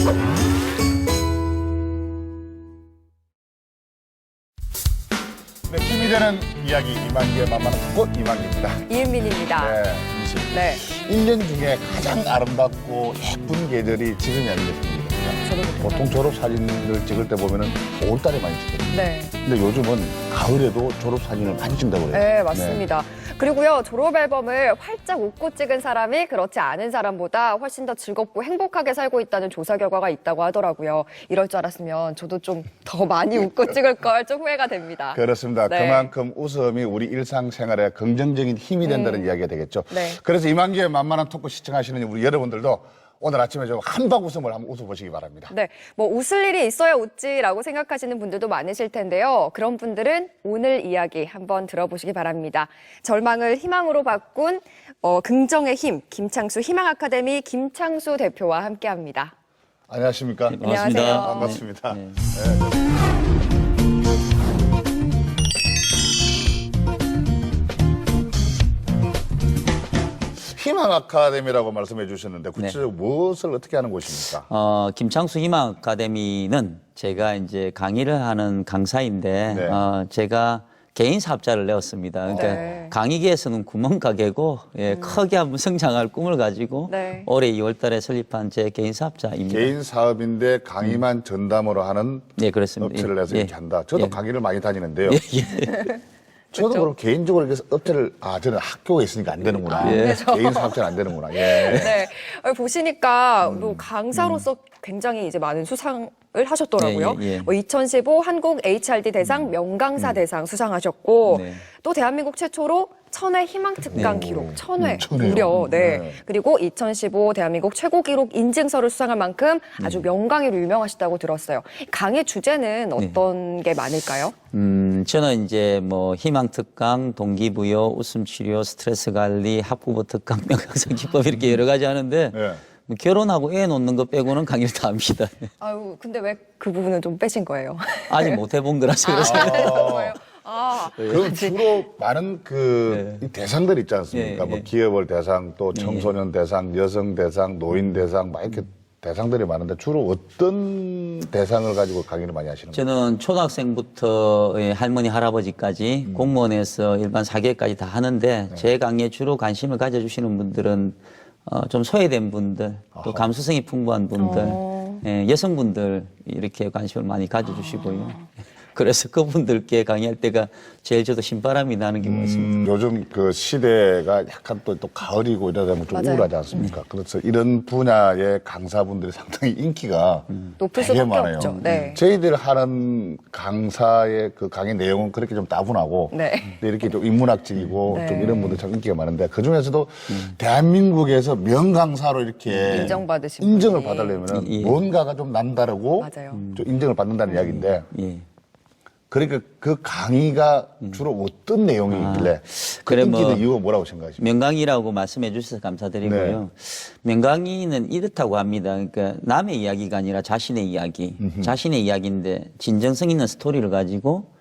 네, 힘이 되는 이야기 이만기의 만만한 꽃 이만기입니다. 이은민입니다. 네, 임씨. 네. 1년 중에 가장 아름답고 예쁜 계절이 지금이 아닌가 싶습니다. 저도 그렇게 보통 졸업 사진을 찍을 때 보면은 5월달에 많이 찍거든요. 네. 근데 요즘은 가을에도 졸업 사진을 많이 찍는다고 그래요. 네, 맞습니다. 그리고요, 졸업 앨범을 활짝 웃고 찍은 사람이 그렇지 않은 사람보다 훨씬 더 즐겁고 행복하게 살고 있다는 조사 결과가 있다고 하더라고요. 이럴 줄 알았으면 저도 좀 더 많이 웃고 찍을 걸 좀 후회가 됩니다. 그렇습니다. 네. 그만큼 웃음이 우리 일상생활에 긍정적인 힘이 된다는 이야기가 되겠죠. 네. 그래서 이만기의 만만한 토크 시청하시는 우리 여러분들도 오늘 아침에 좀 한박 웃음을 한번 웃어보시기 바랍니다. 네, 뭐 웃을 일이 있어야 웃지라고 생각하시는 분들도 많으실 텐데요. 그런 분들은 오늘 이야기 한번 들어보시기 바랍니다. 절망을 희망으로 바꾼 긍정의 힘, 김창수 희망 아카데미 김창수 대표와 함께합니다. 안녕하십니까? 안녕하세요. 반갑습니다. 네. 희망 아카데미라고 말씀해 주셨는데 구체적으로 무엇을 어떻게 하는 곳입니까? 김창수 희망 아카데미는 제가 이제 강의를 하는 강사인데, 네. 제가 개인 사업자를 내었습니다. 그러니까 네. 강의계에서는 구멍가게고, 예, 크게 한번 성장할 꿈을 가지고 네. 올해 2월 달에 설립한 제 개인 사업자입니다. 개인 사업인데 강의만 전담으로 하는 네, 그렇습니다. 업체를 내서 예, 이렇게 한다. 저도 예. 강의를 많이 다니는데요. 예, 예. 저도 그럼 개인적으로 이렇게 업체를 저는 학교가 있으니까 안 되는구나. 예. 개인 사업자는 안 되는구나. 예. 네, 보시니까 또 강사로서 굉장히 이제 많은 수상을 하셨더라고요. 예, 예, 예. 2015 한국 HRD 대상 명강사 대상 수상하셨고 네. 또 대한민국 최초로 천회 희망 특강 기록, 천회 천회요. 무려. 네. 네. 그리고 2015 대한민국 최고 기록 인증서를 수상할 만큼 아주 명강의로 유명하시다고 들었어요. 강의 주제는 어떤 게 많을까요? 저는 이제 뭐 희망 특강, 동기부여, 웃음 치료, 스트레스 관리, 학부모 특강, 명강사 기법 이렇게 여러 가지 하는데 네. 뭐 결혼하고 애 놓는 거 빼고는 강의를 다 합니다. 아유, 근데 왜 그 부분은 좀 빼신 거예요? 아직 못 해본 거라서 그렇습니다. 그럼 주로 많은 이 대상들 있지 않습니까? 예, 뭐 예. 기업을 대상, 또 청소년 대상, 여성 대상, 노인 대상, 막 이렇게 대상들이 많은데 주로 어떤 대상을 가지고 강의를 많이 하시는 거예요? 저는 초등학생부터 할머니, 할아버지까지 공무원에서 일반 사교까지 다 하는데 제 강의에 주로 관심을 가져주시는 분들은 좀 소외된 분들, 또 감수성이 풍부한 분들, 여성분들 이렇게 관심을 많이 가져주시고요. 그래서 그분들께 강의할 때가 제일 저도 신바람이 나는 게 많습니다. 요즘 그 시대가 약간 또 가을이고 이러다 보면 좀 맞아요. 우울하지 않습니까? 그래서 이런 분야의 강사분들이 상당히 인기가 높을 되게 수밖에 많아요. 없죠. 네. 저희들 하는 강사의 그 강의 내용은 그렇게 좀 따분하고 네. 근데 이렇게 좀 인문학적이고 네. 좀 이런 분들 참 인기가 많은데 그 중에서도 대한민국에서 명강사로 이렇게 인정받으신 인정을 분이. 받으려면 예. 뭔가가 좀 남다르고 맞아요. 좀 인정을 받는다는 이야기인데 예. 그러니까 그 강의가 주로 어떤 내용이 있길래 그 그래, 인기는 뭐 이유가 뭐라고 생각하십니까? 명강의라고 말씀해 주셔서 감사드리고요. 명강의는 이렇다고 합니다. 그러니까 남의 이야기가 아니라 자신의 이야기, 자신의 이야기인데 진정성 있는 스토리를 가지고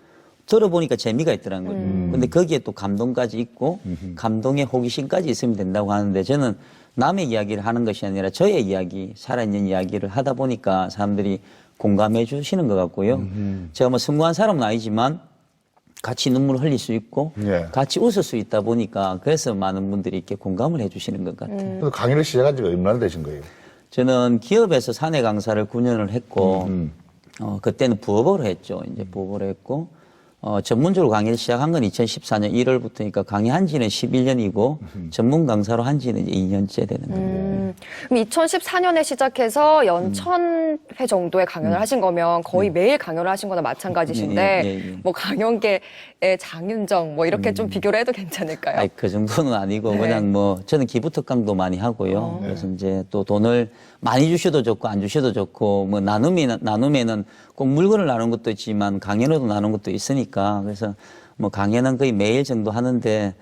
들어보니까 재미가 있더라는 거죠. 근데 거기에 또 감동까지 있고 감동의 호기심까지 있으면 된다고 하는데 저는 남의 이야기를 하는 것이 아니라 저의 이야기, 살아있는 이야기를 하다 보니까 사람들이 공감해 주시는 것 같고요. 제가 뭐 성공한 사람은 아니지만 같이 눈물을 흘릴 수 있고 예. 같이 웃을 수 있다 보니까 그래서 많은 분들이 이렇게 공감을 해 주시는 것 같아요. 그래서 강의를 시작한 지가 얼마나 되신 거예요? 저는 기업에서 사내 강사를 9년을 했고 그때는 부업으로 했죠. 이제 부업으로 했고 전문적으로 강의를 시작한 건 2014년 1월부터니까 강의한 지는 11년이고 전문 강사로 한 지는 이제 2년째 되는 거예요. 그럼 2014년에 시작해서 연 1000회 정도의 강연을 하신 거면 거의 매일 강연을 하신 거나 마찬가지신데 예, 예, 예. 뭐 강연계의 장윤정 뭐 이렇게 좀 비교를 해도 괜찮을까요? 아니, 그 정도는 아니고 네. 그냥 뭐 저는 기부 특강도 많이 하고요. 그래서 이제 또 돈을 많이 주셔도 좋고 안 주셔도 좋고 뭐 나누면은 꼭 물건을 나누는 것도 있지만 강연으로도 나누는 것도 있으니까 그래서 뭐 강연은 거의 매일 정도 하는데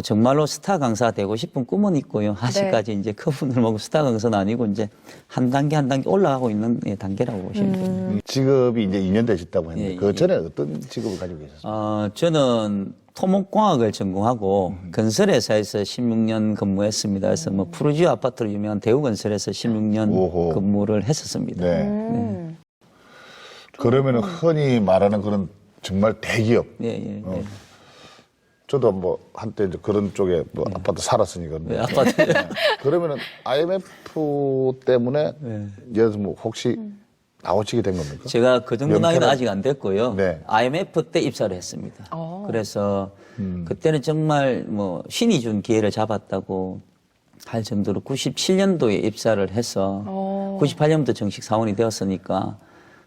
정말로 스타 강사가 되고 싶은 꿈은 있고요. 아직까지 이제 그분을 보고 스타 강사는 아니고 이제 한 단계 한 단계 올라가고 있는 단계라고 보시면 됩니다. 직업이 이제 2년 되셨다고 했는데 예, 그 예. 전에 어떤 직업을 가지고 계셨어요? 저는 토목공학을 전공하고 건설회사에서 16년 근무했습니다. 그래서 뭐 푸르지오 아파트로 유명한 대우건설에서 16년 오호. 근무를 했었습니다. 네. 그러면은 흔히 말하는 그런 정말 대기업. 예, 예, 예. 저도 뭐 한때 이제 그런 쪽에 뭐 아파트 살았으니까. 네, 아파트. 그러면은 IMF 때문에 네. 예를 들어서 뭐 혹시 나오시게 된 겁니까? 제가 그 정도 나이는 연패는- 아직 안 됐고요. 네. IMF 때 입사를 했습니다. 그래서 그때는 정말 뭐 신이 준 기회를 잡았다고 할 정도로 97년도에 입사를 해서 98년부터 정식 사원이 되었으니까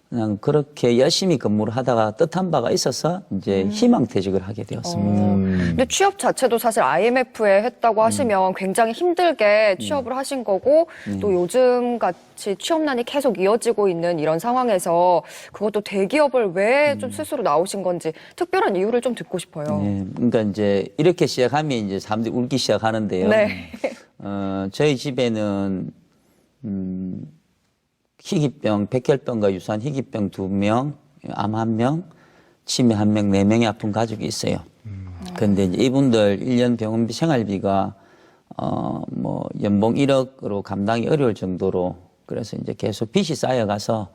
그냥 그렇게 열심히 근무를 하다가 뜻한 바가 있어서 이제 희망퇴직을 하게 되었습니다. 근데 취업 자체도 사실 IMF에 했다고 하시면 굉장히 힘들게 취업을 하신 거고 또 요즘 같이 취업난이 계속 이어지고 있는 이런 상황에서 그것도 대기업을 왜 좀 스스로 나오신 건지 특별한 이유를 좀 듣고 싶어요. 예, 그러니까 이제 이렇게 시작하면 이제 사람들이 울기 시작하는데요. 네. 저희 집에는 희귀병, 백혈병과 유사한 희귀병 2명, 암 1명, 치매 1명, 4명의 아픈 가족이 있어요. 근데 이제 이분들 1년 병원비 생활비가 뭐 연봉 1억으로 감당이 어려울 정도로 그래서 이제 계속 빚이 쌓여가서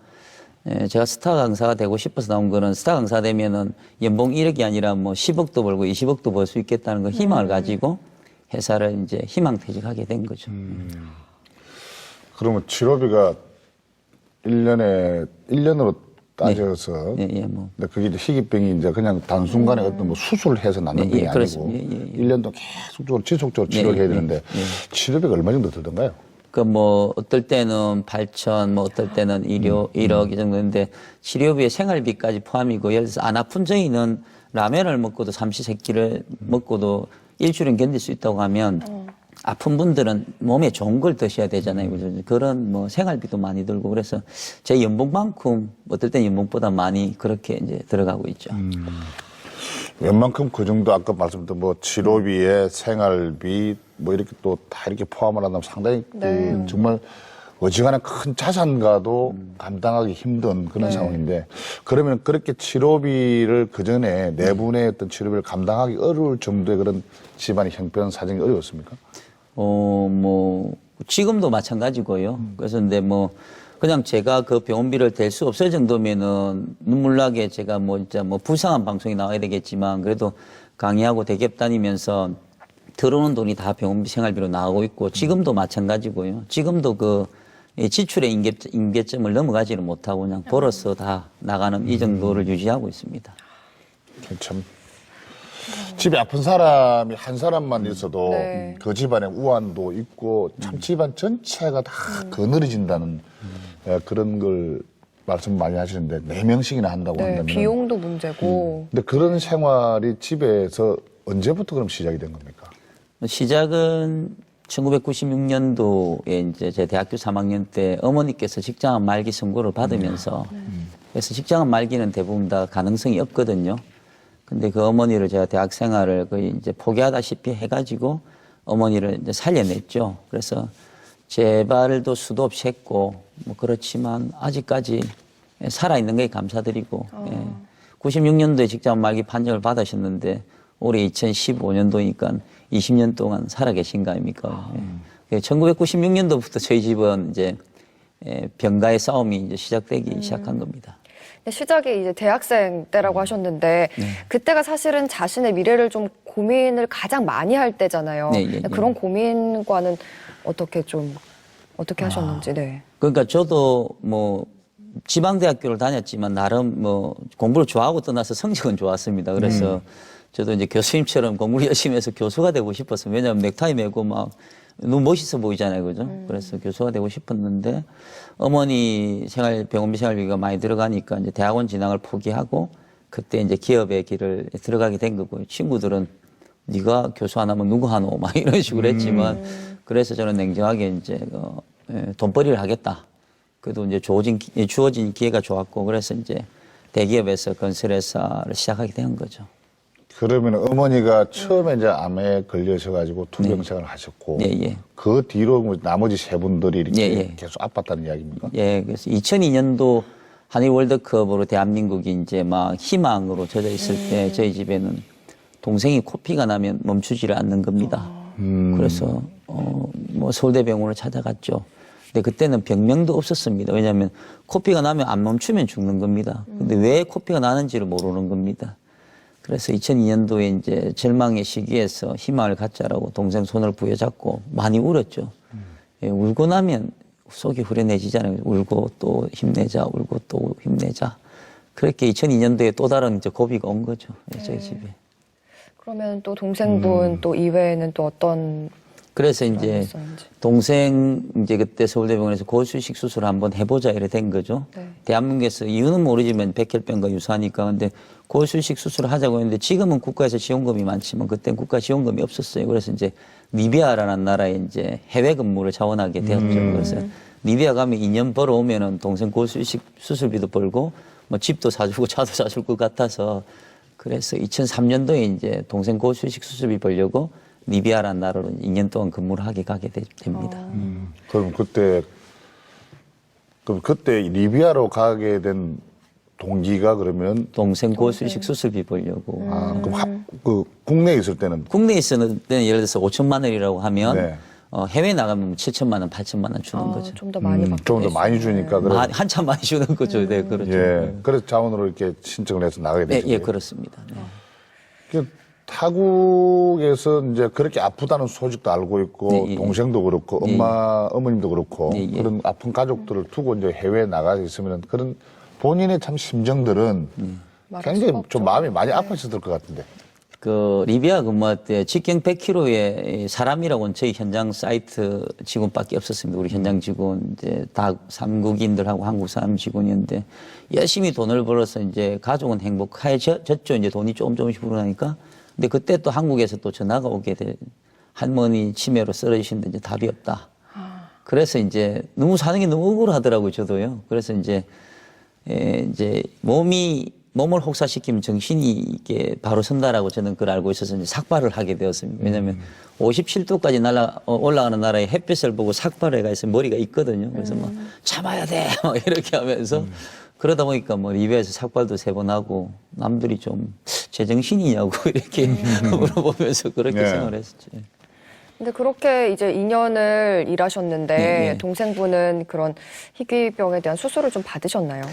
제가 스타 강사가 되고 싶어서 나온 거는 스타 강사 되면은 연봉 1억이 아니라 뭐 10억도 벌고 20억도 벌 수 있겠다는 그 희망을 가지고 회사를 이제 희망퇴직하게 된 거죠. 그러면 치료비가 1년으로 따져서. 예, 예, 뭐. 근데 그게 이제 희귀병이 이제 그냥 단순간에 어떤 뭐 수술을 해서 낫는 예, 예, 병이 아니고 그렇습니다. 예, 예, 예. 1년도 계속적으로 지속적으로 치료를 예, 해야 예, 되는데 예. 치료비가 얼마 정도 들던가요? 그 뭐 어떨 때는 8천, 뭐 어떨 때는 1억 이 정도인데 치료비에 생활비까지 포함이고 예를 들어서 안 아픈 저희는 라면을 먹고도 삼시세끼를 먹고도 일주일은 견딜 수 있다고 하면 아픈 분들은 몸에 좋은 걸 드셔야 되잖아요. 그죠? 그런 뭐 생활비도 많이 들고 그래서 제 연봉만큼 어떨 때는 연봉보다 많이 그렇게 이제 들어가고 있죠. 웬만큼 그 정도 아까 말씀드린 뭐 치료비에 생활비 뭐 이렇게 또 다 이렇게 포함을 한다면 상당히 그 정말 어지간한 큰 자산가도 감당하기 힘든 그런 상황인데 그러면 그렇게 치료비를 그 전에 네 분의 어떤 치료비를 감당하기 어려울 정도의 그런 집안의 형편 사정이 어려웠습니까? 뭐 지금도 마찬가지고요. 그래서 근데 뭐 그냥 제가 그 병원비를 댈 수 없을 정도면은 눈물나게 제가 뭐 진짜 뭐 불쌍한 방송에 나와야 되겠지만 그래도 강의하고 대기업 다니면서 들어오는 돈이 다 병원비 생활비로 나가고 있고 지금도 마찬가지고요. 지금도 그 지출의 임계점을 넘어가지를 못하고 그냥 벌어서 다 나가는 이 정도를 유지하고 있습니다. 참 집에 아픈 사람이 한 사람만 있어도 네. 그 집안에 우환도 있고 참 집안 전체가 다 거느려진다는 그런 걸 말씀 많이 하시는데 4명씩이나 한다고 네, 한다면 비용도 문제고. 근데 그런 생활이 집에서 언제부터 그럼 시작이 된 겁니까? 시작은 1996년도에 이제 제 대학교 3학년 때 어머니께서 직장암 말기 선고를 받으면서 그래서 직장암 말기는 대부분 다 가능성이 없거든요. 근데 그 어머니를 제가 대학 생활을 거의 이제 포기하다시피 해가지고 어머니를 이제 살려냈죠. 그래서 재발도 수도 없이 했고 뭐 그렇지만 아직까지 살아있는 게 감사드리고 96년도에 직장 말기 판정을 받으셨는데 올해 2015년도니까 20년 동안 살아계신 거 아닙니까? 1996년도부터 저희 집은 이제 병가의 싸움이 이제 시작되기 시작한 겁니다. 시작이 이제 대학생 때라고 하셨는데 그때가 사실은 자신의 미래를 좀 고민을 가장 많이 할 때잖아요. 네, 예, 예. 그런 고민과는 어떻게 하셨는지. 네. 그러니까 저도 뭐 지방대학교를 다녔지만 나름 뭐 공부를 좋아하고 떠나서 성적은 좋았습니다. 그래서 저도 이제 교수님처럼 공부를 열심히 해서 교수가 되고 싶었어요. 왜냐하면 넥타이 메고 막 너무 멋있어 보이잖아요. 그죠? 그래서 교수가 되고 싶었는데 어머니 병원비 생활비가 많이 들어가니까 이제 대학원 진학을 포기하고 그때 이제 기업의 길을 들어가게 된 거고요. 친구들은 네가 교수 안 하면 누구 하노? 막 이런 식으로 했지만 그래서 저는 냉정하게 이제 돈벌이를 하겠다. 그래도 이제 주어진 기회가 좋았고 그래서 이제 대기업에서 건설회사를 시작하게 된 거죠. 그러면 어머니가 처음에 이제 암에 걸려셔가지고 투병 생활을 하셨고 예, 예. 그 뒤로 뭐 나머지 세 분들이 이렇게 예, 예. 계속 아팠다는 이야기입니까? 예, 그래서 2002년도 한일 월드컵으로 대한민국이 이제 막 희망으로 젖어 있을 때 저희 집에는 동생이 코피가 나면 멈추지를 않는 겁니다. 그래서 뭐 서울대병원을 찾아갔죠. 근데 그때는 병명도 없었습니다. 왜냐하면 코피가 나면 안 멈추면 죽는 겁니다. 근데 왜 코피가 나는지를 모르는 겁니다. 그래서 2002년도에 이제 절망의 시기에서 희망을 갖자라고 동생 손을 부여잡고 많이 울었죠. 예, 울고 나면 속이 후련해지잖아요. 울고 또 힘내자, 울고 또 힘내자. 그렇게 2002년도에 또 다른 이제 고비가 온 거죠. 저희 집에. 그러면 또 동생분 또 이외에는 또 어떤 그래서 이제 있었는지. 동생 이제 그때 서울대병원에서 고수식 수술을 한번 해보자 이래 된 거죠. 네. 대한민국에서 이유는 모르지만 백혈병과 유사하니까 근데 고수식 수술을 하자고 했는데 지금은 국가에서 지원금이 많지만 그때는 국가 지원금이 없었어요. 그래서 이제 리비아라는 나라에 이제 해외 근무를 자원하게 되었죠. 그래서 리비아 가면 2년 벌어오면은 동생 고수식 수술비도 벌고 뭐 집도 사주고 차도 사줄 것 같아서 그래서 2003년도에 이제 동생 고수식 수술비 벌려고 리비아라는 나라로 2년 동안 근무를 하게 가게 됩니다. 그럼 그때 리비아로 가게 된 동기가 그러면 동생 고수식 수술비 벌려고. 그럼 국내에 있을 때는 국내에 있을 때는 예를 들어서 5천만 원이라고 하면 네. 해외 나가면 7천만 원, 8천만 원 주는 거죠. 좀 더 많이 받고 좀 더 많이 주니까 그래. 한참 많이 주는 거죠. 네, 그렇죠. 예. 그래서 자원으로 이렇게 신청을 해서 나가게 네, 되죠. 예, 그렇습니다. 네. 타국에서 이제 그렇게 아프다는 소식도 알고 있고 네, 예. 동생도 그렇고 어머님도 그렇고 예, 예. 그런 아픈 가족들을 두고 이제 해외에 나가 있으면 그런 본인의 참 심정들은 말할 굉장히 수가 없죠. 좀 마음이 많이 아팠을 것 같은데. 그 리비아 근무할 때 직경 100km에 사람이라고는 저희 현장 사이트 직원밖에 없었습니다. 우리 현장 직원 이제 다 삼국인들하고 한국 사람 직원이었는데 열심히 돈을 벌어서 이제 가족은 행복해졌죠. 이제 돈이 조금씩 불어나니까. 근데 그때 또 한국에서 또 전화가 오게 돼 할머니 치매로 쓰러지신데 이제 답이 없다. 그래서 이제 너무 사는 게 너무 억울하더라고요. 저도요. 그래서 이제 몸을 혹사시키면 정신이 이게 바로 선다라고 저는 그걸 알고 있어서 이제 삭발을 하게 되었습니다. 왜냐하면 57도까지 올라가는 나라에 햇빛을 보고 삭발해가 있으면 머리가 있거든요. 그래서 뭐 참아야 돼. 막 이렇게 하면서 그러다 보니까 뭐 리비아에서 삭발도 3번 하고 남들이 좀 제정신이냐고 이렇게 물어보면서 그렇게 네. 생활했었죠. 근데 그렇게 이제 2년을 일하셨는데 네. 동생분은 그런 희귀병에 대한 수술을 좀 받으셨나요?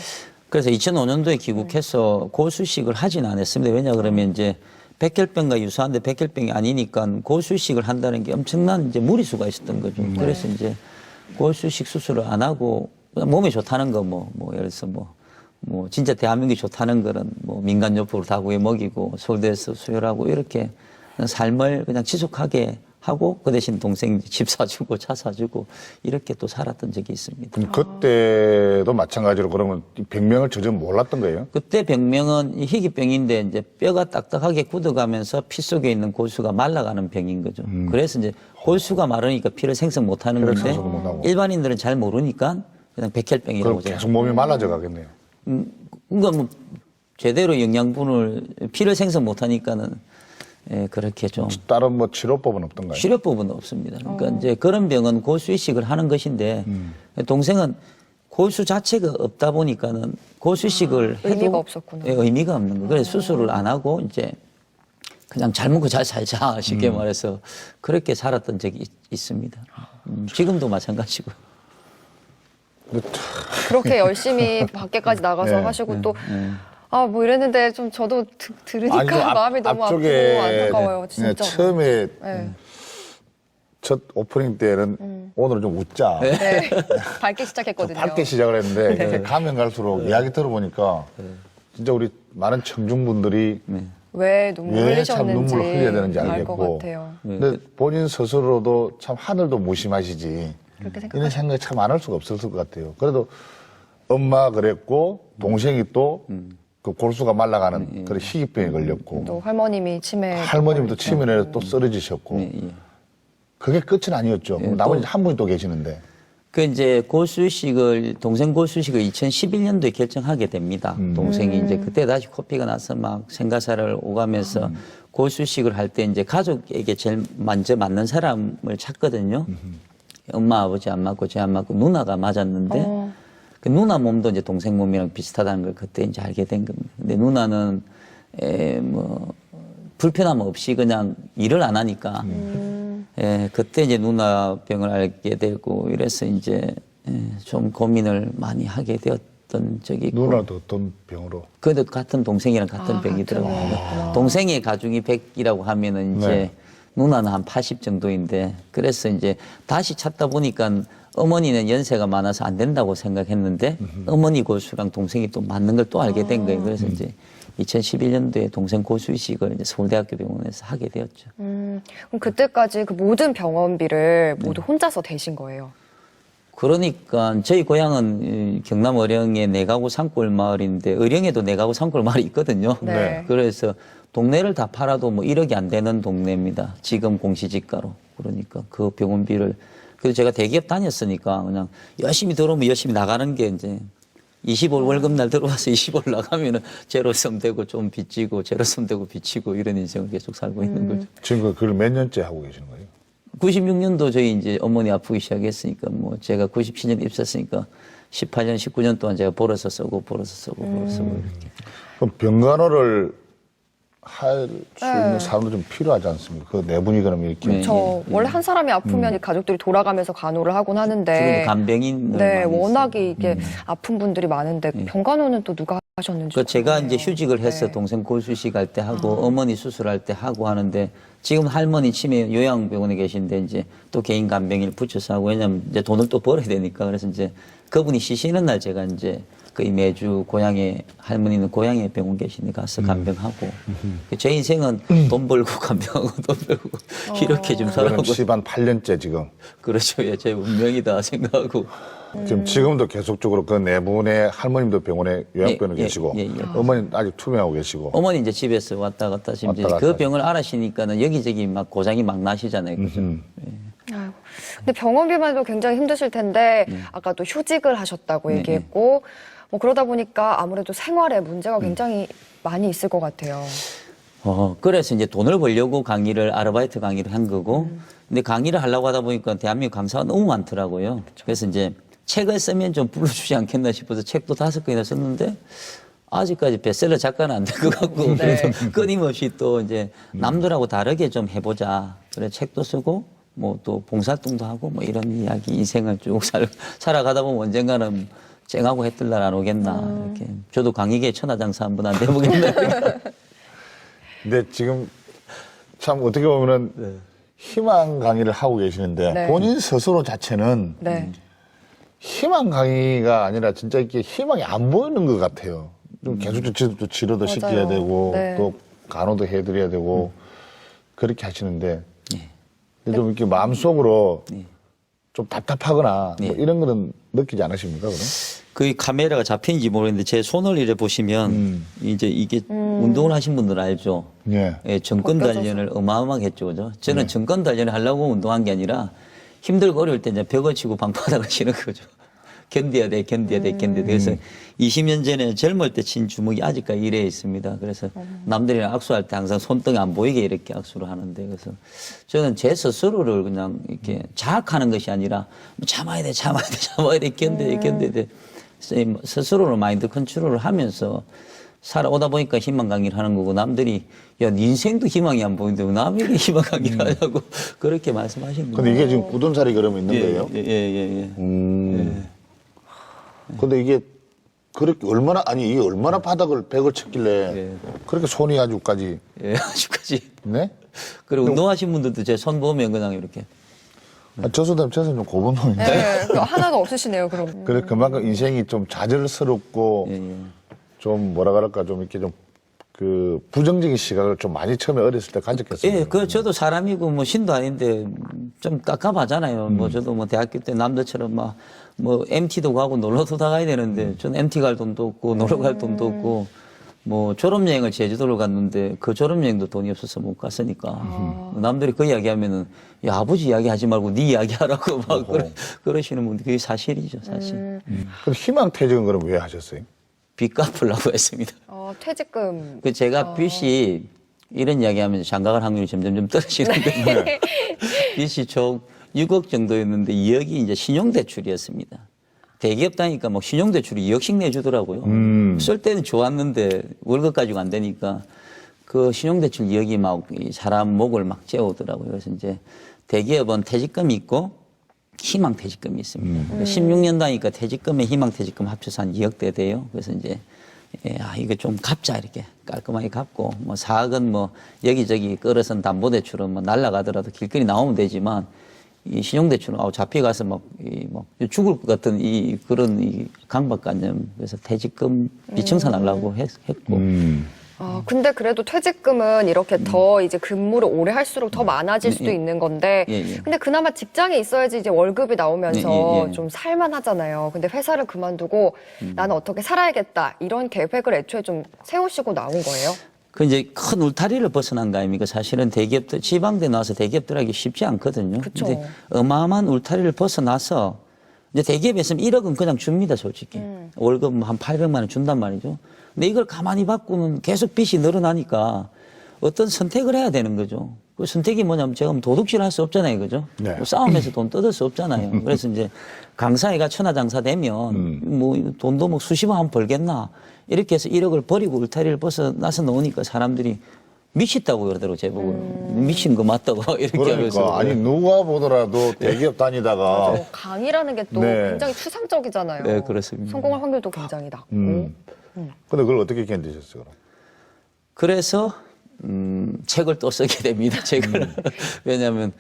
그래서 2005년도에 귀국해서 고수식을 하진 않았습니다. 왜냐 그러면 이제 백혈병과 유사한데 백혈병이 아니니까 고수식을 한다는 게 엄청난 이제 무리수가 있었던 거죠. 그래서 이제 고수식 수술을 안 하고 몸에 좋다는 거 뭐 예를 들어서 뭐 진짜 대한민국이 좋다는 거는 뭐 민간요법으로 다 구해 먹이고 서울대에서 수혈하고 이렇게 삶을 그냥 지속하게 하고 그 대신 동생 집 사주고 차 사주고 이렇게 또 살았던 적이 있습니다. 그럼 그때도 마찬가지로 그러면 이 병명을 전혀 몰랐던 거예요? 그때 병명은 희귀병인데 이제 뼈가 딱딱하게 굳어가면서 피 속에 있는 골수가 말라가는 병인 거죠. 그래서 이제 골수가 마르니까 피를 생성 못 하는 피를 건데 생성도 못하고. 일반인들은 잘 모르니까 그냥 백혈병이라고 그럼 계속 몸이 말라져 가겠네요. 그러니까 뭐 제대로 영양분을 피를 생성 못 하니까는 그렇게 좀 다른 뭐 치료법은 없던가요? 치료법은 없습니다. 그러니까 이제 그런 병은 고수이식을 하는 것인데 동생은 골수 자체가 없다 보니까는 고수이식을 해도 의미가 없었구나. 의미가 없는 거예요. 그래서 수술을 안 하고 이제 그냥 잘 먹고 잘 살자 쉽게 말해서 그렇게 살았던 적이 있습니다. 지금도 마찬가지고. 그렇게 열심히 밖에까지 나가서 네. 하시고 또 뭐 이랬는데 좀 저도 들으니까 아니, 그 마음이 너무 아프고 앞쪽에 안타까워요. 네, 진짜. 처음에 네. 첫 오프닝 때는 오늘은 좀 웃자. 네. 밝게 시작했거든요. 밝게 시작을 했는데 이렇게 가면 갈수록 이야기 들어보니까 진짜 우리 많은 청중분들이 왜 눈물 왜 참 흘리셨는지 눈물을 흘려야 되는지 알 것 알겠고 같아요. 근데 본인 스스로도 참 하늘도 무심하시지 그렇게 이런 생각이 참 안 할 수가 없었을 것 같아요. 그래도 엄마 그랬고 동생이 또 그 골수가 말라가는 그런 희귀병에 걸렸고 또 할머님이 치매 할머님도 치매로 또 쓰러지셨고 그게 끝은 아니었죠. 그럼 나머지 한 분이 또 계시는데 그 이제 고수식을 동생 고수식을 2011년도에 결정하게 됩니다. 동생이 이제 그때 다시 코피가 나서 막 생가사를 오가면서 고수식을 할 때 이제 가족에게 제일 먼저 맞는 사람을 찾거든요. 엄마 아버지 안 맞고 쟤 안 맞고 누나가 맞았는데 그 누나 몸도 이제 동생 몸이랑 비슷하다는 걸 그때 이제 알게 된 겁니다. 근데 누나는 불편함 없이 그냥 일을 안 하니까 예, 그때 이제 누나 병을 앓게 되고 이래서 이제 좀 고민을 많이 하게 되었던 적이 있고 누나도 어떤 병으로? 그래도 같은 동생이랑 같은 병이더라고요. 동생의 가중이 100이라고 하면은 이제 네. 누나는 한 80 정도인데 그래서 이제 다시 찾다 보니까 어머니는 연세가 많아서 안 된다고 생각했는데 어머니 고수랑 동생이 또 맞는 걸 또 알게 된 거예요. 그래서 이제 2011년도에 동생 고수 이식을 이제 서울대학교 병원에서 하게 되었죠. 그럼 그때까지 그 모든 병원비를 모두 혼자서 대신 거예요. 그러니까 저희 고향은 이 경남 어령의 내가구 산골 마을인데 어령에도 내가구 산골 마을이 있거든요. 네. 그래서 동네를 다 팔아도 뭐 1억이 안 되는 동네입니다. 지금 공시지가로. 그러니까 그 병원비를 그래서 제가 대기업 다녔으니까 그냥 열심히 들어오면 열심히 나가는 게 이제 20월 월급날 들어와서 20월 나가면은 제로섬 되고 좀 빚지고 제로섬 되고 빚지고 이런 인생을 계속 살고 있는 거죠. 지금 그걸 몇 년째 하고 계시는 거예요? 96년도 저희 이제 어머니 아프기 시작했으니까 뭐 제가 97년 입사했으니까 18년, 19년 동안 제가 벌어서 쓰고 벌어서 쓰고 벌어서 쓰고 이렇게. 그럼 병간호를 할 수 있는 사람도 좀 필요하지 않습니까? 그 네 분이 그럼 이렇게. 네. 저 원래 한 사람이 아프면 이 가족들이 돌아가면서 간호를 하곤 주로 하는데 간병인 네, 워낙에 이게 아픈 분들이 많은데 병간호는 또 누가 하셨는지 그 제가 궁금해요. 이제 휴직을 해서 네. 동생 골수식 할 때 하고 어머니 수술할 때 하고 하는데 지금 할머니 치매 요양병원에 계신데 이제 또 개인 간병인을 붙여서 하고 왜냐면 이제 돈을 또 벌어야 되니까 그래서 이제 그분이 쉬시는 날 제가 이제 거의 매주 고향에 할머니는 고향에 병원 계시니 가서 간병하고 제 인생은 돈 벌고 간병하고 돈 벌고 이렇게 좀 그럼 살아가고 18년째 지금. 그렇죠. 예, 제 운명이다 생각하고 지금 지금도 계속적으로 그 네 분의 할머님도 병원에 요양병원에 예, 계시고 예, 예. 어머니는 아직 투병하고 계시고. 어머니 이제 집에서 왔다 갔다 지금 이제 왔다 그 갔다 병을 알아시니까는 여기저기 막 고장이 막 나시잖아요. 그죠? 아이고. 근데 병원비만 해도 굉장히 힘드실 텐데 아까 또 휴직을 하셨다고 얘기했고 뭐 그러다 보니까 아무래도 생활에 문제가 굉장히 많이 있을 것 같아요. 그래서 이제 돈을 벌려고 강의를, 아르바이트 강의를 한 거고, 근데 강의를 하려고 하다 보니까 대한민국 강사가 너무 많더라고요. 그래서 이제 책을 쓰면 좀 불러주지 않겠나 싶어서 책도 5권이나 썼는데, 아직까지 베스트셀러 작가는 안 될 것 같고, 그래서 끊임없이 또 이제 남들하고 다르게 좀 해보자. 그래, 책도 쓰고, 뭐 또 봉사활동도 하고, 뭐 이런 이야기, 인생을 쭉 살아가다 보면 언젠가는 쨍하고 해뜰 날 안 오겠나. 이렇게. 저도 강의계 천하장사 한번 안 돼보겠나. 근데 지금 참 어떻게 보면은 희망 강의를 하고 계시는데 네. 본인 스스로 자체는 네. 희망 강의가 아니라 진짜 이렇게 희망이 안 보이는 것 같아요. 좀 계속 또 치료도 맞아요. 시켜야 되고 네. 또 간호도 해드려야 되고 그렇게 하시는데 근데 좀 이렇게 마음속으로 좀 답답하거나 뭐 이런 거는 느끼지 않으십니까? 그럼? 그 카메라가 잡힌지 모르겠는데 제 손을 이래 보시면 이제 이게 운동을 하신 분들 알죠? 예. 예, 정권 벗겨져서. 단련을 어마어마하게 했죠, 그죠? 저는 정권 단련을 하려고 운동한 게 아니라 힘들고 어려울 때 이제 벽을 치고 방바닥을 치는 거죠. 견뎌야 돼, 견뎌야 돼, 견뎌야 돼. 그래서 20년 전에 젊을 때 친 주먹이 아직까지 이래 있습니다. 그래서 남들이랑 악수할 때 항상 손등이 안 보이게 이렇게 악수를 하는데 그래서 저는 제 스스로를 그냥 이렇게 자학하는 것이 아니라 참아야 돼, 참아야 돼, 참아야 돼, 견뎌야 돼, 견뎌야 돼. 스스로를 마인드 컨트롤을 하면서 살아오다 보니까 희망 강의를 하는 거고 남들이 야, 네 인생도 희망이 안 보이는데 왜 남에게 희망 강의를 하냐고 그렇게 말씀하신 거예요. 근데 이게 지금 굳은살이 그러면 있는 거예요? 예. 근데 이게 그렇게 얼마나 아니 이게 얼마나 바닥을 벽을 쳤길래 그렇게 손이 아주까지 예, 아직까지. 네? 그리고 운동하신 분들도 제 손 보면 그냥 이렇게. 저서도 좀 고분 놈인데 네, 그거 하나도 없으시네요, 그럼. 그래 그만큼 인생이 좀 좌절스럽고 예. 좀 뭐라 그럴까 좀 이렇게 좀 그 부정적인 시각을 좀 많이 처음에 어렸을 때 가졌겠어요. 예, 저도 사람이고 뭐 신도 아닌데 좀 깝깝하잖아요. 뭐 저도 뭐 대학교 때 남들처럼 막 뭐 MT도 가고 놀러도 다 가야 되는데 전 MT 갈 돈도 없고 놀러 갈 돈도 없고 뭐 졸업여행을 제주도를 갔는데 그 졸업여행도 돈이 없어서 못 갔으니까 남들이 그 이야기하면은 야 아버지 이야기하지 말고 네 이야기하라고 막 그러시는 분들 그게 사실이죠, 사실. 그럼 희망퇴직은 그럼 왜 하셨어요? 빚 갚으려고 했습니다. 퇴직금. 그 제가 빚이 이런 이야기하면 장가갈 확률이 점점 떨어지는데 빚이 총 6억 정도였는데 2억이 이제 신용대출이었습니다. 대기업 다니까 뭐 신용대출이 2억씩 내주더라고요. 쓸 때는 좋았는데 월급 가지고 안 되니까 그 신용대출 2억이 막 이 사람 목을 막 재우더라고요. 그래서 이제 대기업은 퇴직금이 있고 희망퇴직금이 있습니다. 16년 다니까 퇴직금에 희망퇴직금 합쳐서 한 2억대 돼요. 그래서 이제 이거 좀 갚자 이렇게 깔끔하게 갚고 뭐 4억은 뭐 여기저기 끌어선 담보대출은 뭐 날라가더라도 길거리 나오면 되지만 이 신용대출은 잡혀가서 막 죽을 것 같은 그런 강박관념. 그래서 퇴직금 비청산 하려고 했고. 근데 그래도 퇴직금은 이렇게 더 이제 근무를 오래 할수록 더 많아질 수도 있는 건데, 근데 그나마 직장에 있어야지 이제 월급이 나오면서 좀 살만하잖아요. 근데 회사를 그만두고 나는 어떻게 살아야겠다 이런 계획을 애초에 좀 세우시고 나온 거예요? 그 이제 큰 울타리를 벗어난 거 아닙니까? 사실은 대기업들, 지방대 나와서 대기업들 하기 쉽지 않거든요. 그쵸. 근데 어마어마한 울타리를 벗어나서 이제 대기업에 있으면 1억은 그냥 줍니다, 솔직히. 월급 한 800만 원 준단 말이죠. 근데 이걸 가만히 받고는 계속 빚이 늘어나니까 어떤 선택을 해야 되는 거죠. 그 선택이 뭐냐면 제가 도둑질 할 수 없잖아요, 그죠? 네. 뭐 싸움에서 돈 뜯을 수 없잖아요. 그래서 이제 강사회가 천하장사 되면 뭐 돈도 뭐 수십억 원 벌겠나. 이렇게 해서 1억을 버리고 울타리를 벗어나서 놓으니까 사람들이 미쳤다고 그러더라고요, 제보고. 미친 거 맞다고 이렇게 하면서. 그러니까 아니 누가 보더라도 대기업 다니다가 강의라는 게 또 네. 굉장히 추상적이잖아요. 네, 그렇습니다. 성공할 확률도 굉장히 낮고. 근데 그걸 어떻게 견디셨어요? 그럼? 그래서 책을 또 쓰게 됩니다. 책을. 왜냐하면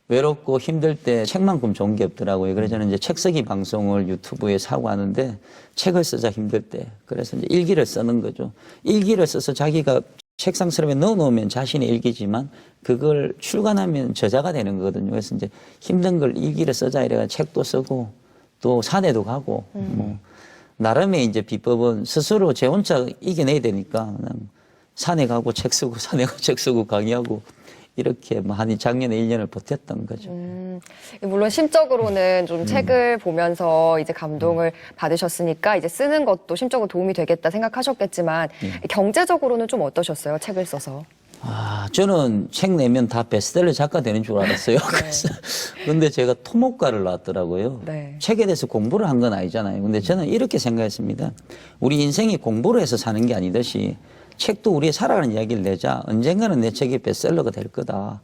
외롭고 힘들 때 책만큼 좋은 게 없더라고요. 그래서 저는 이제 책 쓰기 방송을 유튜브에 사고 하는데 책을 쓰자 힘들 때. 그래서 이제 일기를 쓰는 거죠. 일기를 써서 자기가 책상스럽게 넣어놓으면 자신의 일기지만 그걸 출간하면 저자가 되는 거거든요. 그래서 이제 힘든 걸 일기를 쓰자 이래가 책도 쓰고 또 산에도 가고 뭐 나름의 이제 비법은 스스로 제 혼자 이겨내야 되니까 그냥 산에 가고 책 쓰고 산에 가고 책 쓰고 강의하고 이렇게 뭐 한 작년에 1년을 버텼던 거죠. 물론 심적으로는 좀 책을 보면서 이제 감동을 받으셨으니까 이제 쓰는 것도 심적으로 도움이 되겠다 생각하셨겠지만 경제적으로는 좀 어떠셨어요? 책을 써서. 저는 책 내면 다 베스트셀러 작가 되는 줄 알았어요. 근데 제가 토목과를 나왔더라고요. 네. 책에 대해서 공부를 한 건 아니잖아요. 근데 저는 이렇게 생각했습니다. 우리 인생이 공부를 해서 사는 게 아니듯이 책도 우리의 살아가는 이야기를 내자. 언젠가는 내 책이 베스트셀러가 될 거다.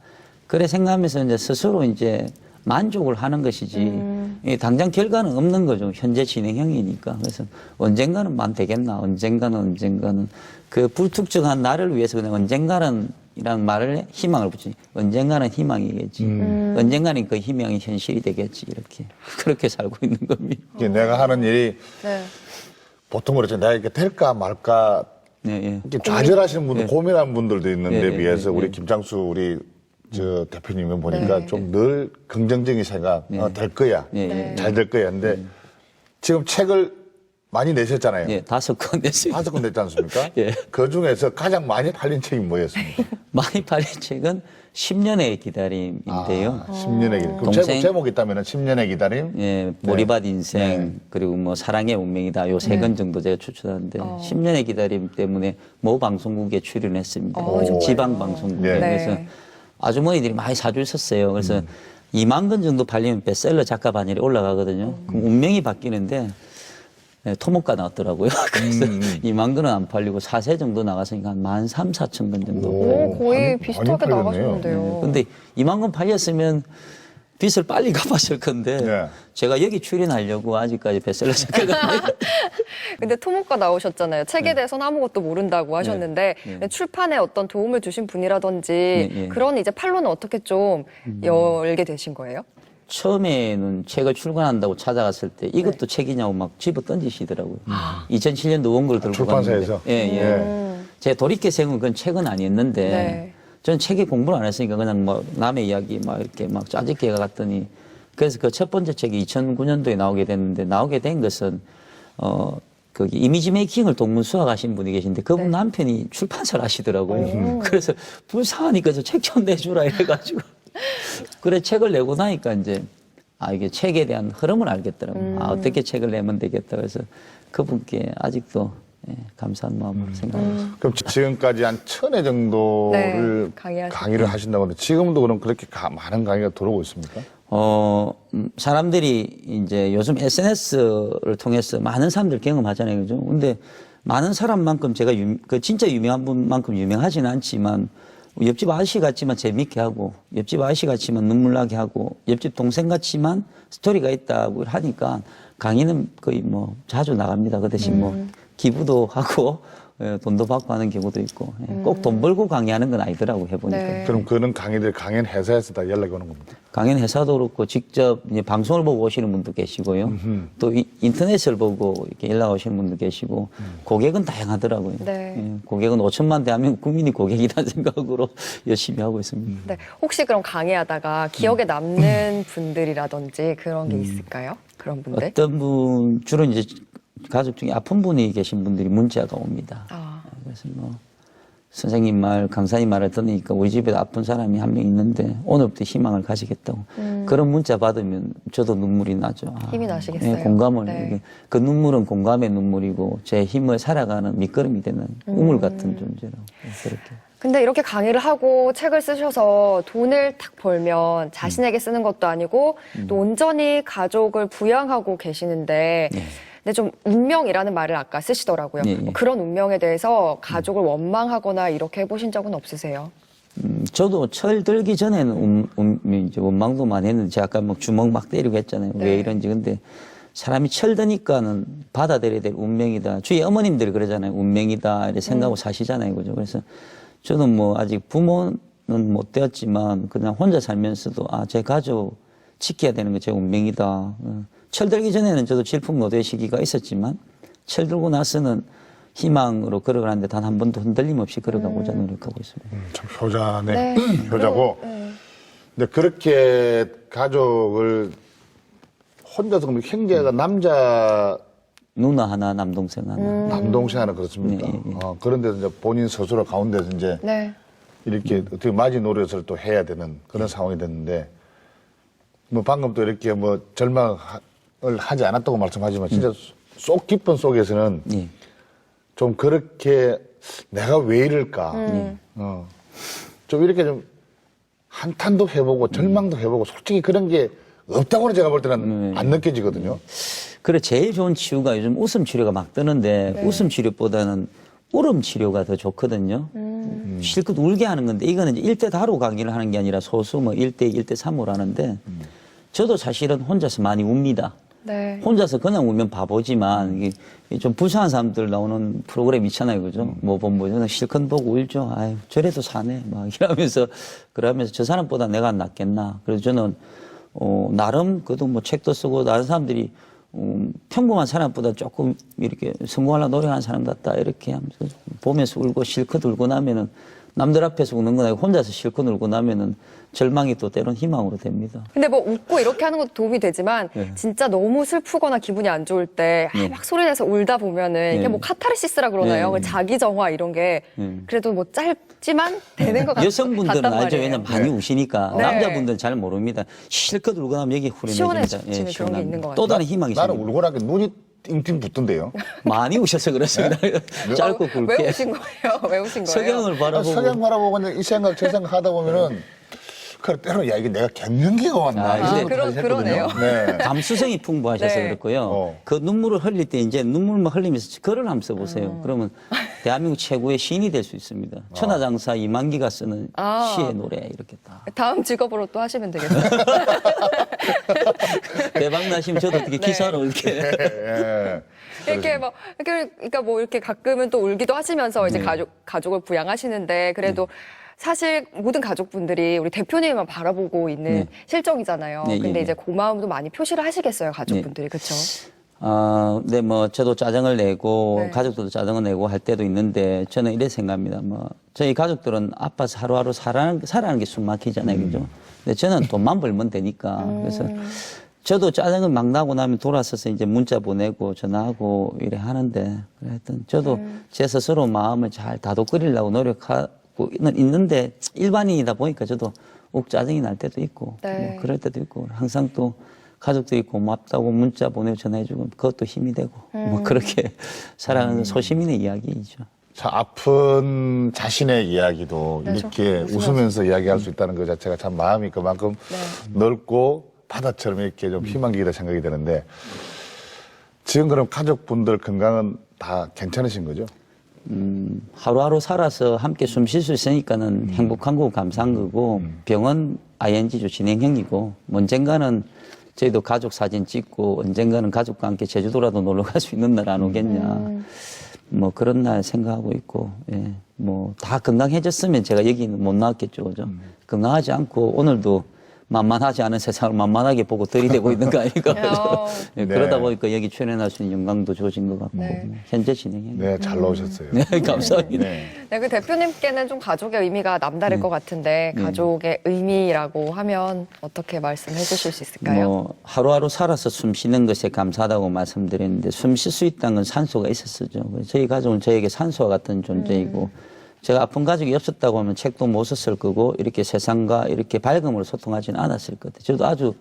그래 생각하면서 이제 스스로 이제 만족을 하는 것이지. 당장 결과는 없는 거죠. 현재 진행형이니까. 그래서 언젠가는 만 되겠나. 언젠가는 그 불특정한 나를 위해서 그냥 언젠가는 이란 말을 희망을 붙이니 언젠가는 희망이겠지. 언젠가는 그 희망이 현실이 되겠지. 이렇게. 그렇게 살고 있는 겁니다. 이게 내가 하는 일이 네. 보통 그렇죠. 내가 이게 될까 말까 이렇게 좌절하시는 분들, 고민하는 분들도 있는데 비해서 우리 김창수 우리 저 대표님은 보니까 좀 늘 긍정적인 생각, 될 거야, 잘 될 거야. 근데 지금 책을 많이 내셨잖아요. 5권 냈어요. 5권 냈지 않습니까? 예. 그 중에서 가장 많이 팔린 책이 뭐였습니까? 많이 팔린 책은 10년의 기다림인데요. 10년의 기다림. 그럼 동생- 제목이 있다면 10년의 기다림? 몰입한 인생, 그리고 뭐 사랑의 운명이다. 요 3권 정도 제가 추천하는데 10년의 기다림 때문에 모 방송국에 출연했습니다. 정말요? 지방 방송국에. 네. 그래서 아주머니들이 많이 사주셨어요. 그래서 2만 권 정도 팔리면 베스트셀러 작가 반열에 올라가거든요. 그럼 운명이 바뀌는데 토목과 나왔더라고요. 그래서 2만 권은 안 팔리고 4세 정도 나갔으니까 한 13,000~14,000권 정도. 오, 거의 많이 비슷하게 팔렸네요. 나가셨는데요. 근데 2만 권 팔렸으면 빚을 빨리 갚았을 건데 네. 제가 여기 출연하려고 아직까지 베스트셀러 작가가 아니에요. 근데 토목과 나오셨잖아요. 책에 대해서는 아무것도 모른다고 하셨는데 출판에 어떤 도움을 주신 분이라든지 그런 이제 판로는 어떻게 좀 열게 되신 거예요? 처음에는 책을 출간한다고 찾아갔을 때 이것도 책이냐고 막 집어 던지시더라고요. 2007년도 원고를 들고 출판사에서? 갔는데 제 돌이켜 세운 건 책은 아니었는데 네. 저는 책에 공부를 안 했으니까 그냥 뭐 남의 이야기 막 이렇게 막 짜집게 갔더니 그래서 그 첫 번째 책이 2009년도에 나오게 됐는데 나오게 된 것은 거기 이미지 메이킹을 동문 수학하신 분이 계신데 그분 남편이 출판사를 하시더라고요. 그래서 불쌍하니까 저 책 좀 내주라 이래가지고 그래 책을 내고 나니까 이제 이게 책에 대한 흐름을 알겠더라고요. 어떻게 책을 내면 되겠다. 그래서 그분께 아직도 감사한 마음으로 생각합니다. 그럼 지금까지 한 1,000회 정도를 강의를 하신다고 하는데 지금도 그럼 그렇게 많은 강의가 들어오고 있습니까? 사람들이 이제 요즘 SNS를 통해서 많은 사람들 경험하잖아요. 그죠? 근데 많은 사람만큼 제가 그 진짜 유명한 분만큼 유명하지는 않지만 옆집 아저씨 같지만 재밌게 하고 옆집 아저씨 같지만 눈물 나게 하고 옆집 동생 같지만 스토리가 있다고 하니까 강의는 거의 뭐 자주 나갑니다. 그 대신 뭐 기부도 하고 돈도 받고 하는 경우도 있고 꼭 돈 벌고 강의하는 건 아니더라고 해보니까. 네. 그럼 그런 강의들 강연 회사에서 다 연락이 오는 겁니다. 강연 회사도 그렇고 직접 이제 방송을 보고 오시는 분도 계시고요. 또 인터넷을 보고 이렇게 연락 오시는 분도 계시고 고객은 다양하더라고요. 네. 예, 고객은 5천만 대한민국 국민이 고객이라는 생각으로 열심히 하고 있습니다. 네. 혹시 그럼 강의하다가 기억에 남는 분들이라든지 그런 게 있을까요? 그런 분들? 어떤 분 주로 이제 가족 중에 아픈 분이 계신 분들이 문자가 옵니다. 아. 그래서 뭐 선생님 말, 강사님 말을 들으니까 우리 집에 아픈 사람이 한 명 있는데 오늘부터 희망을 가지겠다고 그런 문자 받으면 저도 눈물이 나죠. 아, 힘이 나시겠어요. 예, 공감을 네. 이게 그 눈물은 공감의 눈물이고 제 힘을 살아가는 밑거름이 되는 우물 같은 존재라고 그렇게. 근데 이렇게 강의를 하고 책을 쓰셔서 돈을 탁 벌면 자신에게 쓰는 것도 아니고 또 온전히 가족을 부양하고 계시는데 근데 좀 운명이라는 말을 아까 쓰시더라고요. 예, 예. 그런 운명에 대해서 가족을 원망하거나 이렇게 해보신 적은 없으세요? 저도 철 들기 전에는 이제 원망도 많이 했는데 제가 아까 막 주먹 막 때리고 했잖아요. 네. 왜 이런지. 근데 사람이 철 드니까는 받아들여야 될 운명이다. 주위 어머님들이 그러잖아요. 운명이다. 이렇게 생각하고 사시잖아요. 그죠? 그래서 저는 뭐 아직 부모는 못 되었지만 그냥 혼자 살면서도 아, 제 가족 지켜야 되는 게 제 운명이다. 철 들기 전에는 저도 질풍노도의 시기가 있었지만 철 들고 나서는 희망으로 걸어가는데 단 한 번도 흔들림 없이 걸어가고자 노력하고 있습니다. 참 효자네. 네. 효자고. 근데 그렇게 가족을 혼자서 그럼 형제가 남자 누나 하나, 남동생 하나. 남동생 하나 그렇습니까? 네, 네. 그런데서 이제 본인 스스로 가운데서 이제 네. 이렇게 어떻게 마지 노릇을 또 해야 되는 그런 상황이 됐는데 뭐 방금 또 이렇게 뭐 절망을 하지 않았다고 말씀하지만 진짜 속 깊은 속에서는 예. 좀 그렇게 내가 왜 이럴까? 좀 이렇게 좀 한탄도 해보고 절망도 해보고 솔직히 그런 게 없다고는 제가 볼 때는 안 느껴지거든요. 그래, 제일 좋은 치유가 요즘 웃음 치료가 막 뜨는데 웃음 치료보다는 울음 치료가 더 좋거든요. 실컷 울게 하는 건데 이거는 이제 1대 다로 강의를 하는 게 아니라 소수 뭐 1대 1대 3으로 하는데 저도 사실은 혼자서 많이 웁니다. 네. 혼자서 그냥 울면 바보지만 이게 좀 불쌍한 사람들 나오는 프로그램 있잖아요, 그죠? 뭐 보면 실컷 보고 울죠. 아유, 저래도 사네. 막 이러면서 그러면서 저 사람보다 내가 낫겠나. 그래서 저는 나름 그래도 뭐 책도 쓰고 다른 사람들이 평범한 사람보다 조금 이렇게 성공하려고 노력하는 사람 같다 이렇게 하면서 보면서 울고 실컷 울고 나면은 남들 앞에서 우는 건 아니고 혼자서 실컷 울고 나면은 절망이 또 때론 희망으로 됩니다. 근데 뭐 웃고 이렇게 하는 것도 도움이 되지만 네. 진짜 너무 슬프거나 기분이 안 좋을 때 막 소리내서 울다 보면은 이게 뭐 카타르시스라 그러나요? 네. 자기 정화 이런 게 그래도 뭐 짧지만 되는 것 여성분들은 같단 알죠. 말이에요. 왜냐면 많이 우시니까. 네. 남자분들은 잘 모릅니다. 실컷 울고 나면 여기 후련해집니다. 시원해지는 그런 게 있는 것 또 같아요. 다른 희망이 나는 생깁니다. 울고 나니까 눈이 띵띵 붙던데요. 많이 우셔서 그렇습니다. 짧고 굵게. 왜 우신 거예요? 왜 우신 거예요? 석양을 바라보고. 석양 바라보고 이제 이 생각 저 생각 하다 보면은 그래 때로 야 이게 내가 갱년기가 왔나 아, 이런 그러- 것도 했거든요. 그러네요. 네. 감수성이 풍부하셔서 네. 그렇고요. 그 눈물을 흘릴 때 이제 눈물만 흘리면서 글을 한번 써보세요. 그러면 대한민국 최고의 시인이 될 수 있습니다. 천하장사 이만기가 쓰는 시의 노래 이렇게 딱. 다음 직업으로 또 하시면 되겠어요. 대박 나시면 저도 어떻게 기사로 이렇게. 예. 이렇게 뭐 그러니까 뭐 이렇게 가끔은 또 울기도 하시면서 이제 가족을 부양하시는데 그래도 사실 모든 가족분들이 우리 대표님만 바라보고 있는 실정이잖아요. 네, 근데 예, 이제 고마움도 많이 표시를 하시겠어요, 가족분들이. 그렇죠? 네, 뭐, 저도 짜증을 내고, 네. 가족들도 짜증을 내고 할 때도 있는데, 저는 이래 생각합니다. 뭐, 저희 가족들은 아파서 하루하루 살아가는 게 숨 막히잖아요. 그죠? 근데 저는 돈만 벌면 되니까. 그래서 저도 짜증을 막 나고 나면 돌아서서 이제 문자 보내고 전화하고 이래 하는데, 그래 하여튼 저도 제 스스로 마음을 잘 다독거리려고 노력하고는 있는데, 일반인이다 보니까 저도 욱 짜증이 날 때도 있고, 네. 뭐 그럴 때도 있고, 항상 또 가족들이 고맙다고 문자 보내고 전화해주고 그것도 힘이 되고 뭐 그렇게 살아가는 소시민의 이야기이죠. 자, 아픈 자신의 이야기도 네, 이렇게 웃으면서 이야기할 수 있다는 것 자체가 참 마음이 그만큼 넓고 바다처럼 이렇게 좀 희망적이다 생각이 되는데 지금 그럼 가족분들 건강은 다 괜찮으신 거죠? 하루하루 살아서 함께 숨 쉴 수 있으니까는 행복한 거고 감사한 거고 병원 ING조 진행형이고 언젠가는 저희도 가족 사진 찍고 언젠가는 가족과 함께 제주도라도 놀러 갈 수 있는 날 안 오겠냐. 뭐 그런 날 생각하고 있고, 예. 뭐 다 건강해졌으면 제가 여기는 못 나왔겠죠. 그죠? 건강하지 않고 오늘도 만만하지 않은 세상을 만만하게 보고 들이대고 있는 거 아닐까. 그죠? 예, 네. 그러다 보니까 여기 출연할 수 있는 영광도 주어진 것 같고, 현재 진행형. 네, 잘 나오셨어요. 네, 감사합니다. 네. 네, 그 대표님께는 좀 가족의 의미가 남다를 것 같은데 가족의 의미라고 하면 어떻게 말씀해 주실 수 있을까요? 뭐 하루하루 살아서 숨 쉬는 것에 감사하다고 말씀드렸는데 숨 쉴 수 있다는 건 산소가 있었죠. 저희 가족은 저에게 산소와 같은 존재이고 제가 아픈 가족이 없었다고 하면 책도 못 썼을 거고 이렇게 세상과 이렇게 밝음으로 소통하지는 않았을 것 같아요. 저도 아주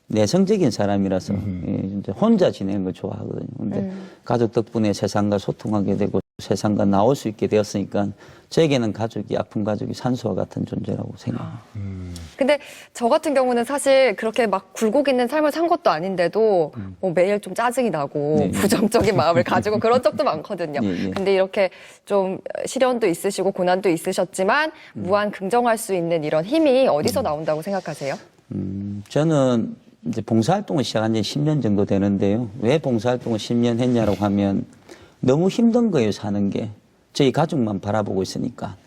내성적인 사람이라서 예, 이제 혼자 지내는 걸 좋아하거든요. 근데 가족 덕분에 세상과 소통하게 되고 세상과 나올 수 있게 되었으니까 저에게는 가족이 아픈 가족이 산소와 같은 존재라고 생각합니다. 근데 저 같은 경우는 사실 그렇게 막 굴곡 있는 삶을 산 것도 아닌데도 뭐 매일 좀 짜증이 나고 네. 부정적인 마음을 가지고 그런 적도 많거든요. 네, 네. 근데 이렇게 좀 시련도 있으시고 고난도 있으셨지만 무한 긍정할 수 있는 이런 힘이 어디서 나온다고 생각하세요? 저는 이제 봉사활동을 시작한 지 10년 정도 되는데요. 왜 봉사활동을 10년 했냐라고 하면 너무 힘든 거예요, 사는 게. 저희 가족만 바라보고 있으니까.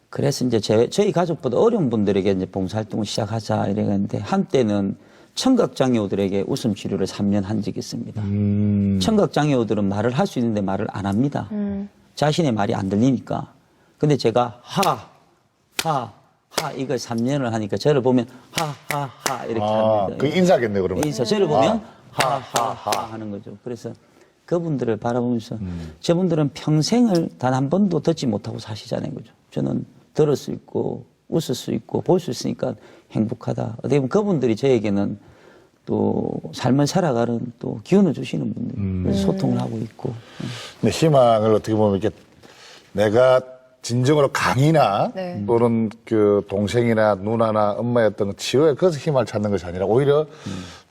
그래서 이제 저희 가족보다 어려운 분들에게 이제 봉사활동을 시작하자 이랬는데 한때는 청각장애우들에게 웃음 치료를 3년 한 적이 있습니다. 청각장애우들은 말을 할 수 있는데 말을 안 합니다. 자신의 말이 안 들리니까. 근데 제가 하 이걸 3년을 하니까 저를 보면 하 이렇게 합니다. 그 인사겠네, 그러면. 인사 저를 보면 하하하 하는 거죠. 그래서 그분들을 바라보면서 저분들은 평생을 단 한 번도 듣지 못하고 사시잖아요. 그죠? 저는 들을 수 있고 웃을 수 있고 볼 수 있으니까 행복하다. 어떻게 보면 그분들이 저에게는 또 삶을 살아가는 또 기운을 주시는 분들. 그래서 소통을 하고 있고. 근데 희망을 어떻게 보면 이렇게 내가 진정으로 강이나 네. 또는 그 동생이나 누나나 엄마의 어떤 치료에 그래서 힘을 찾는 것이 아니라 오히려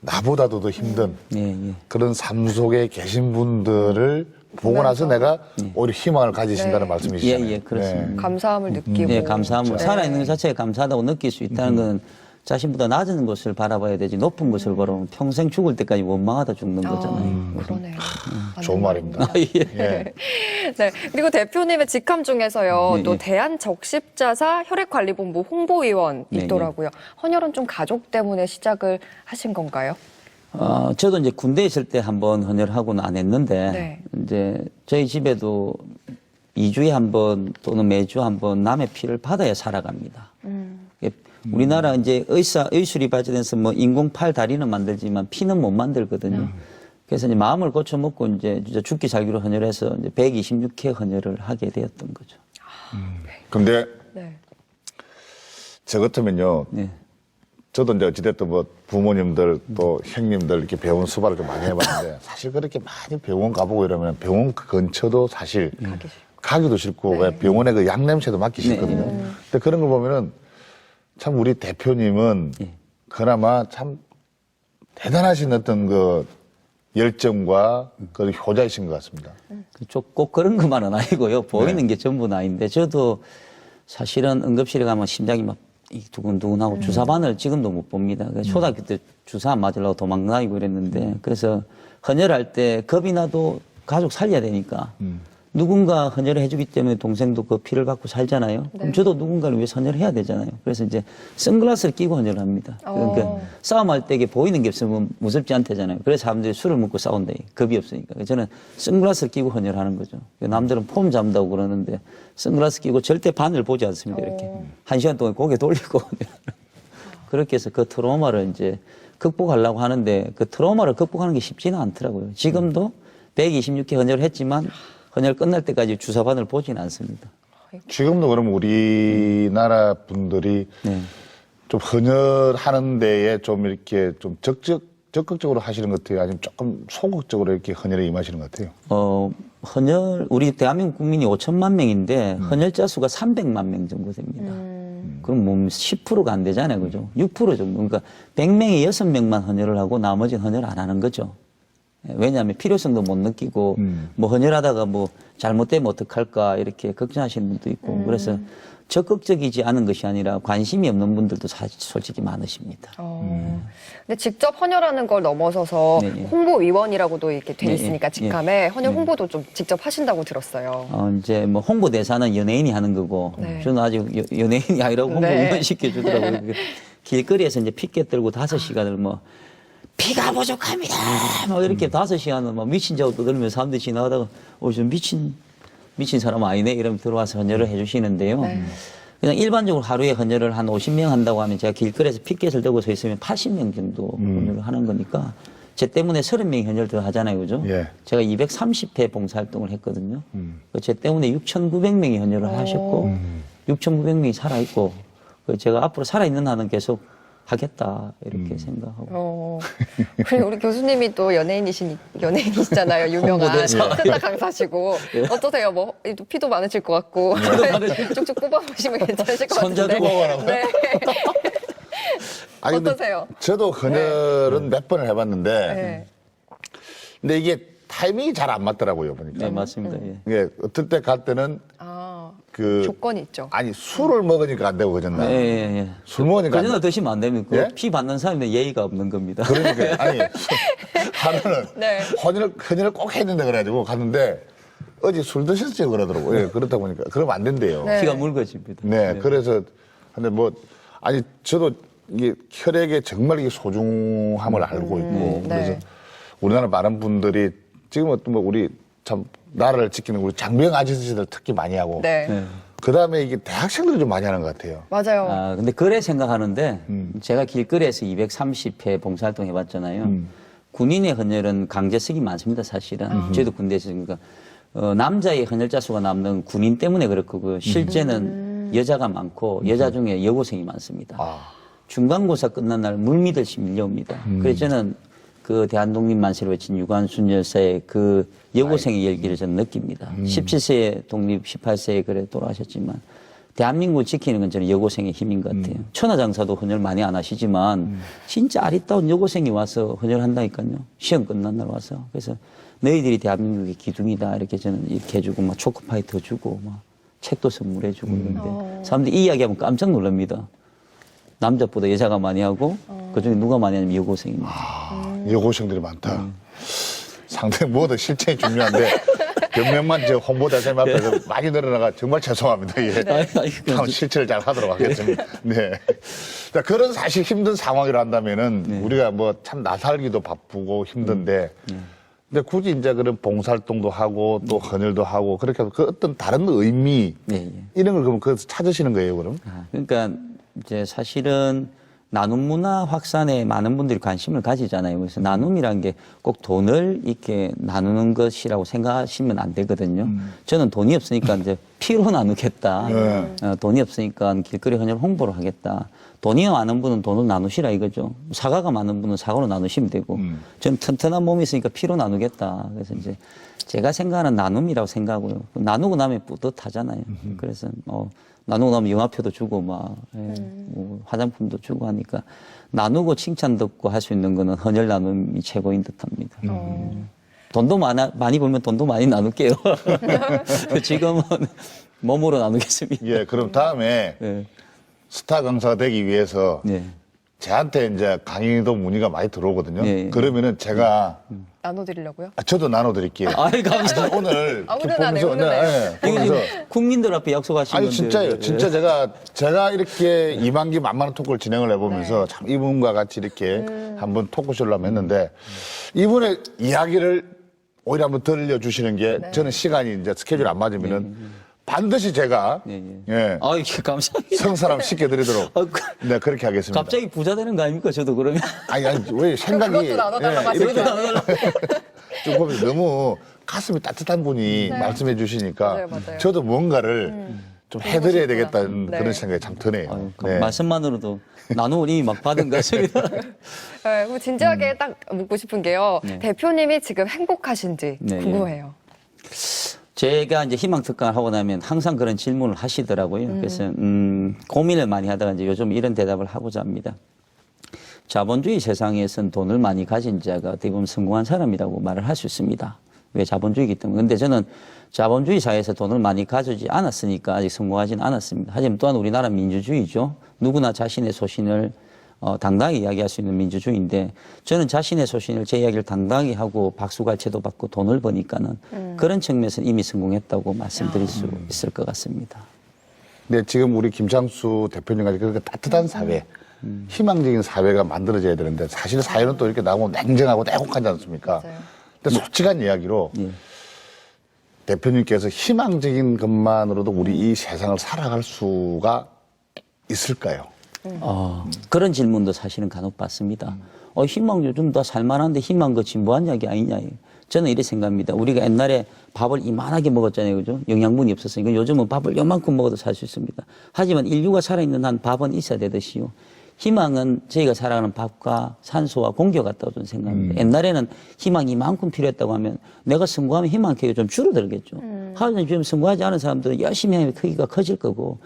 나보다도 더 힘든 예, 예. 그런 삶 속에 계신 분들을 보고 나서 내가 오히려 희망을 가지신다는 네. 말씀이시잖아요. 예, 그렇습니다. 감사함을 느끼고. 네, 감사함을. 네. 살아있는 것 자체에 감사하다고 느낄 수 있다는 건 자신보다 낮은 것을 바라봐야 되지 높은 것을 바라보면 평생 죽을 때까지 원망하다 죽는 거잖아요. 그러네요. 좋은 말입니다. 예. 예. 네. 그리고 대표님의 직함 중에서요, 네, 또 네. 대한적십자사 혈액관리본부 홍보위원 네, 있더라고요. 헌혈은 좀 가족 때문에 시작을 하신 건가요? 저도 이제 군대에 있을 때 한번 헌혈하고는 안 했는데, 네. 이제 저희 집에도 2주에 한 번 또는 매주 한 번 남의 피를 받아야 살아갑니다. 우리나라 이제 의술이 발전해서 뭐 인공팔 다리는 만들지만 피는 못 만들거든요. 그래서 이제 마음을 고쳐먹고 이제 진짜 죽기 살기로 헌혈해서 이제 126회 헌혈을 하게 되었던 거죠. 근데 네. 저 같으면요. 네. 저도 이제 어찌됐든 뭐 부모님들 또 형님들 이렇게 병원 수발을 좀 많이 해봤는데 사실 그렇게 많이 병원 가보고 이러면 병원 그 근처도 사실 가기도 싫고 왜 병원의 그 양냄새도 맡기 싫거든요. 근데 그런 걸 보면은 참 우리 대표님은 그나마 참 대단하신 어떤 그 열정과 그 효자이신 것 같습니다. 꼭 그런 것만은 아니고요. 보이는 게 전부는 아닌데 저도 사실은 응급실에 가면 심장이 막 두근두근하고 주사바늘 지금도 못 봅니다. 초등학교 때 주사 안 맞으려고 도망다니고 이랬는데 그래서 헌혈할 때 겁이 나도 가족 살려야 되니까 누군가 헌혈을 해주기 때문에 동생도 그 피를 받고 살잖아요. 그럼 저도 누군가를 위해서 헌혈을 해야 되잖아요. 그래서 이제 선글라스를 끼고 헌혈을 합니다. 그러니까 싸움할 때 이게 보이는 게 없으면 무섭지 않대잖아요. 그래서 사람들이 술을 먹고 싸운다. 겁이 없으니까. 저는 선글라스를 끼고 헌혈하는 거죠. 남들은 폼 잡는다고 그러는데 선글라스 끼고 절대 바늘 보지 않습니다. 이렇게. 1시간 동안 고개 돌리고 그렇게 해서 그 트라우마를 이제 극복하려고 하는데 그 트라우마를 극복하는 게 쉽지는 않더라고요. 지금도 126회 헌혈을 했지만 헌혈 끝날 때까지 주사바늘 보지는 않습니다. 지금도 그러면 우리나라 분들이 좀 헌혈하는 데에 좀 이렇게 좀 적극적으로 하시는 것 같아요? 아니면 조금 소극적으로 이렇게 헌혈에 임하시는 것 같아요? 우리 대한민국 국민이 5천만 명인데 헌혈자 수가 300만 명 정도 됩니다. 그럼 뭐 10%가 안 되잖아요. 그죠? 6% 정도. 그러니까 100명에 6명만 헌혈을 하고 나머지는 헌혈 안 하는 거죠. 왜냐하면 필요성도 못 느끼고 뭐 헌혈하다가 뭐 잘못되면 어떡할까 이렇게 걱정하시는 분도 있고 그래서 적극적이지 않은 것이 아니라 관심이 없는 분들도 사실 솔직히 많으십니다. 근데 직접 헌혈하는 걸 넘어서서 네, 네. 홍보위원이라고도 이렇게 돼 네, 있으니까 네. 직함에 헌혈 홍보도 좀 직접 하신다고 들었어요. 이제 뭐 홍보대사는 연예인이 하는 거고 네. 저는 아직 연예인이 아니라고 홍보위원 네. 시켜주더라고요. 길거리에서 이제 피켓 들고 5시간을 뭐 피가 부족합니다. 뭐 이렇게 5시간을 막 미친 자고 떠들면서 사람들이 지나가다가 저 미친 사람 아니네 이러면 들어와서 헌혈을 해주시는데요. 그냥 일반적으로 하루에 헌혈을 한 50명 한다고 하면 제가 길거리에서 피켓을 들고 서 있으면 80명 정도 헌혈을 하는 거니까 제 때문에 30명이 헌혈을 하잖아요. 그죠? 예. 제가 230회 봉사활동을 했거든요. 제 때문에 6,900명이 헌혈을 하셨고 6,900명이 살아있고 제가 앞으로 살아있는 한은 계속 하겠다 이렇게 생각하고 그리고 우리 교수님이 또 연예인이시잖아요. 유명한 홍보대사. 스타 강사시고 어떠세요? 뭐 피도 많으실 것 같고 쭉쭉 뽑아보시면 괜찮으실 것 손자 같은데. 뽑아보라고요? 네. 아니, 근데 어떠세요? 저도 헌혈은 몇 번을 해봤는데 네. 근데 이게 타이밍이 잘 안 맞더라고요 보니까. 네 맞습니다. 예. 이게 어떨 때 갈 때는 그 조건이 있죠. 아니 술을 먹으니까 안 되고 그랬나? 예, 예, 예. 술 먹으니까 안 그전에 돼. 드시면 안 됩니다. 예? 피 받는 사람은 예의가 없는 겁니다. 그러니까 아니 하루는 네. 헌혈을 꼭 해야 된다 그래가지고 갔는데 어제 술 드셨지 그러더라고. 예, 그렇다 보니까 그러면 안 된대요. 네. 피가 묽어집니다. 네, 그래서 근데 뭐 아니 저도 이게 혈액의 정말 이게 소중함을 알고 있고 네. 그래서 우리나라 많은 분들이 지금 어떤 뭐 우리 참 나라를 지키는 우리 장병 아저씨들 특히 많이 하고 네. 네. 그 다음에 이게 대학생들이 좀 많이 하는 것 같아요. 맞아요. 아, 근데 그래 생각하는데 제가 길거리에서 230회 봉사활동 해봤잖아요. 군인의 헌혈은 강제성이 많습니다, 사실은. 저희도 군대에서 그러니까 남자의 헌혈자 수가 남는 군인 때문에 그렇고요. 실제는 여자가 많고 여자 중에 여고생이 많습니다. 중간고사 끝난 날 물밀듯이 밀려옵니다. 그래서 저는 그 대한독립만세를 외친 유관순 여사의 그 여고생의 열기를 저는 느낍니다. 17세에 독립, 18세에 그래 돌아가셨지만 대한민국을 지키는 건 저는 여고생의 힘인 것 같아요. 천하장사도 헌혈 많이 안 하시지만 진짜 아리따운 여고생이 와서 헌혈한다니까요. 시험 끝난 날 와서. 그래서 너희들이 대한민국의 기둥이다 이렇게 저는 이렇게 해주고 막 초코파이 더 주고 막 책도 선물해주고 이런데 사람들이 이 이야기하면 깜짝 놀랍니다. 남자보다 여자가 많이 하고 그중에 누가 많이 하냐면 여고생입니다. 여고생들이 많다. 상당히 뭐든 실천이 중요한데 몇몇만 저 홍보대사님 앞에서 많이 늘어나가 정말 죄송합니다. 예. 다음 실천을 잘 하도록 하겠습니다. 네. 자, 그런 사실 힘든 상황이라 한다면은 우리가 뭐 참 나살기도 바쁘고 힘든데 근데 굳이 이제 그런 봉사활동도 하고 또 헌혈도 하고 그렇게 해서 그 어떤 다른 의미 이런 걸 그럼 그래서 찾으시는 거예요, 그럼? 그러니까 이제 사실은 나눔 문화 확산에 많은 분들이 관심을 가지잖아요. 그래서 나눔이란 게 꼭 돈을 이렇게 나누는 것이라고 생각하시면 안 되거든요. 저는 돈이 없으니까 이제 피로 나누겠다. 돈이 없으니까 길거리 헌혈 홍보를 하겠다. 돈이 많은 분은 돈을 나누시라 이거죠. 사과가 많은 분은 사과로 나누시면 되고. 저는 튼튼한 몸이 있으니까 피로 나누겠다. 그래서 이제 제가 생각하는 나눔이라고 생각하고요. 나누고 나면 뿌듯하잖아요. 그래서 나누고 나면 영화표도 주고 막 뭐 화장품도 주고 하니까 나누고 칭찬 듣고 할 수 있는 거는 헌혈 나눔이 최고인 듯합니다. 돈도 많이 벌면 돈도 많이 나눌게요. 지금은 몸으로 나누겠습니다. 예, 그럼 다음에 네. 스타 강사가 되기 위해서 네. 저한테 이제 강의도 문의가 많이 들어오거든요. 예, 예. 그러면은 제가 나눠드리려고요? 저도 나눠드릴게요. 아이, 감사합니다. 오늘 훈훈하네, 보면서 훈훈해. 이거 보면서 지금 국민들 앞에 약속하신 아니 건데. 진짜요. 진짜 제가 이렇게 이만기 만만한 토크를 진행을 해보면서 참 이분과 같이 이렇게 한번 토크쇼를 한번 했는데 이분의 이야기를 오히려 한번 들려주시는 게 저는 시간이 이제 스케줄 안 맞으면은 반드시 제가 예, 아, 이게 감사합니다. 성사람 시켜드리도록 네 그렇게 하겠습니다. 갑자기 부자 되는 거 아닙니까? 저도 그러면. 아니 왜 생각이 그것도 나눠달라고 하시니까. 좀 보면 너무 가슴이 따뜻한 분이 말씀해 주시니까 맞아요. 저도 뭔가를 좀 해드려야 되겠다는 네. 그런 생각이 참 드네요. 아유, 말씀만으로도 나눔을 이미 막 받은 것 같습니다. 네, 그리고 진지하게 딱 묻고 싶은 게요. 대표님이 지금 행복하신지 네, 궁금해요. 제가 이제 희망 특강을 하고 나면 항상 그런 질문을 하시더라고요. 그래서 고민을 많이 하다가 이제 요즘 이런 대답을 하고자 합니다. 자본주의 세상에선 돈을 많이 가진 자가 대부분 성공한 사람이라고 말을 할 수 있습니다. 왜 자본주의이기 때문에. 근데 저는 자본주의 사회에서 돈을 많이 가지지 않았으니까 아직 성공하지는 않았습니다. 하지만 또한 우리나라 민주주의죠. 누구나 자신의 소신을 당당히 이야기할 수 있는 민주주의인데 저는 자신의 소신을 제 이야기를 당당히 하고 박수갈채도 받고 돈을 버니까는 그런 측면에서 이미 성공했다고 말씀드릴 수 있을 것 같습니다. 네, 지금 우리 김창수 대표님까지 그렇게 따뜻한 사회, 희망적인 사회가 만들어져야 되는데 사실 사회는 또 이렇게 나오면 냉정하고 냉혹하지 않습니까? 맞아요. 근데 솔직한 이야기로 대표님께서 희망적인 것만으로도 우리 이 세상을 살아갈 수가 있을까요? 그런 질문도 사실은 간혹 받습니다. 희망 요즘 다 살만한데 희망 그 진보한 이야기 아니냐. 저는 이렇게 생각합니다. 우리가 옛날에 밥을 이만하게 먹었잖아요. 그죠? 영양분이 없었으니까 요즘은 밥을 요만큼 먹어도 살 수 있습니다. 하지만 인류가 살아있는 한 밥은 있어야 되듯이요. 희망은 저희가 살아가는 밥과 산소와 공기 같다고 저는 생각합니다. 옛날에는 희망이 이만큼 필요했다고 하면 내가 성공하면 희망 크기가 좀 줄어들겠죠. 하지만 지금 성공하지 않은 사람들은 열심히 하면 크기가 커질 거고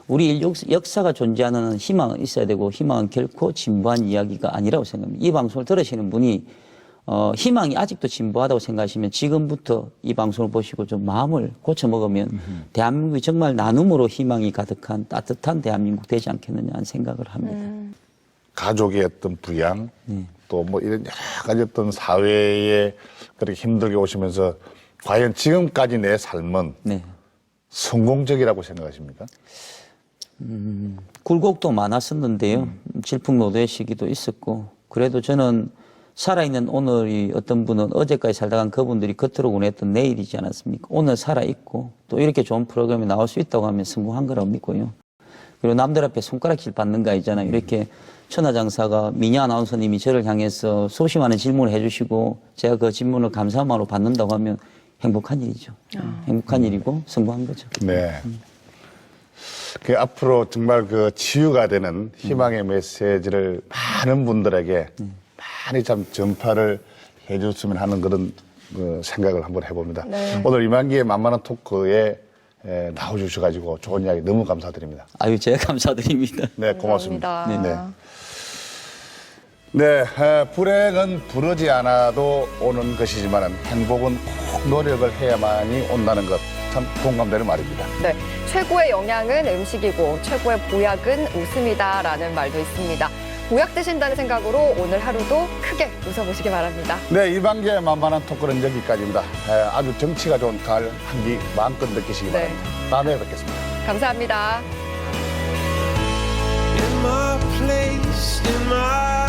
우리 인류 역사가 존재하는 희망은 있어야 되고 희망은 결코 진보한 이야기가 아니라고 생각합니다. 이 방송을 들으시는 분이 희망이 아직도 진보하다고 생각하시면 지금부터 이 방송을 보시고 좀 마음을 고쳐먹으면 대한민국이 정말 나눔으로 희망이 가득한 따뜻한 대한민국 되지 않겠느냐 하는 생각을 합니다. 가족의 어떤 부양, 또 뭐 이런 여러 가지 어떤 사회에 그렇게 힘들게 오시면서 과연 지금까지 내 삶은 네. 성공적이라고 생각하십니까? 굴곡도 많았었는데요. 질풍노도의 시기도 있었고 그래도 저는 살아있는 오늘이 어떤 분은 어제까지 살다 간 그분들이 겉으로 원했던 내일이지 않았습니까? 오늘 살아있고 또 이렇게 좋은 프로그램이 나올 수 있다고 하면 성공한 거라고 믿고요. 그리고 남들 앞에 손가락질 받는 거 있잖아요. 이렇게 천하장사가 미녀 아나운서님이 저를 향해서 수십 많은 질문을 해주시고 제가 그 질문을 감사한 마음으로 받는다고 하면 행복한 일이죠. 행복한 일이고 성공한 거죠. 네. 그 앞으로 정말 그 치유가 되는 희망의 메시지를 많은 분들에게 많이 참 전파를 해줬으면 하는 그런 그 생각을 한번 해봅니다. 네. 오늘 이만기의 만만한 토크에 나와주셔가지고 좋은 이야기 너무 감사드립니다. 아유, 제가 감사드립니다. 네, 고맙습니다. 감사합니다. 네, 불행은 부르지 않아도 오는 것이지만 행복은 꼭 노력을 해야만이 온다는 것 참 공감되는 말입니다. 네, 최고의 영양은 음식이고 최고의 보약은 웃음이다라는 말도 있습니다. 보약 드신다는 생각으로 오늘 하루도 크게 웃어보시기 바랍니다. 네, 이방기의 만만한 토크는 여기까지입니다. 아주 정치가 좋은 가을 한기 마음껏 느끼시기 네. 바랍니다. 다음에 뵙겠습니다. 감사합니다. in my place, in my